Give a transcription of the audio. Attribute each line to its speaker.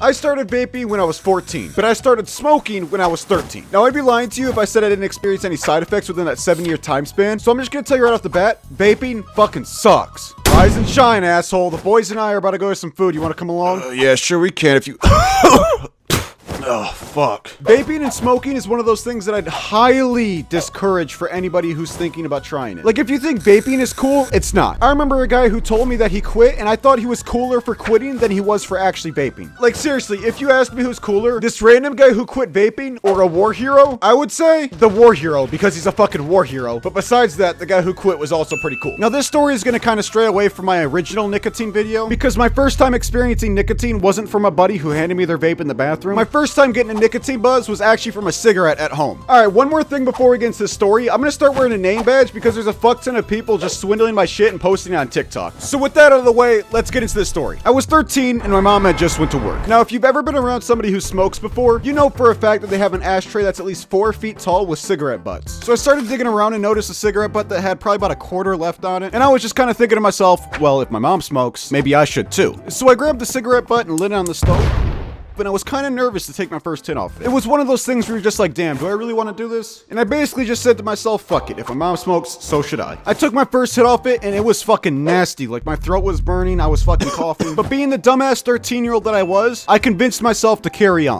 Speaker 1: I started vaping when I was 14, but I started smoking when I was 13. Now, I'd be lying to you if I said I didn't experience any side effects within that 7-year time span, so I'm just gonna tell you right off the bat, vaping fucking sucks. Rise and shine, asshole. The boys and I are about to go to some food. You wanna come along?
Speaker 2: Yeah, sure we can if you...
Speaker 1: Oh, fuck. Vaping and smoking is one of those things that I'd highly discourage for anybody who's thinking about trying it. Like, if you think vaping is cool, it's not. I remember a guy who told me that he quit, and I thought he was cooler for quitting than he was for actually vaping. Like, seriously, if you ask me who's cooler, this random guy who quit vaping or a war hero, I would say the war hero, because he's a fucking war hero. But besides that, the guy who quit was also pretty cool. Now, this story is gonna kind of stray away from my original nicotine video, because my first time experiencing nicotine wasn't from a buddy who handed me their vape in the bathroom. My first time getting a nicotine buzz was actually from a cigarette at home. All right, one more thing before we get into this story. I'm gonna start wearing a name badge because there's a fuck ton of people just swindling my shit and posting it on TikTok. So with that out of the way, let's get into this story. I was 13 and my mom had just went to work. Now, if you've ever been around somebody who smokes before, you know for a fact that they have an ashtray that's at least 4 feet tall with cigarette butts. So I started digging around and noticed a cigarette butt that had probably about a quarter left on it. And I was just kind of thinking to myself, well, if my mom smokes, maybe I should too. So I grabbed the cigarette butt and lit it on the stove. And I was kind of nervous to take my first hit off. It was one of those things where you're just like, damn, do I really want to do this? And I basically just said to myself, fuck it. If my mom smokes, so should I. I took my first hit off it and it was fucking nasty. Like my throat was burning, I was fucking coughing. But being the dumbass 13-year-old that I was, I convinced myself to carry on.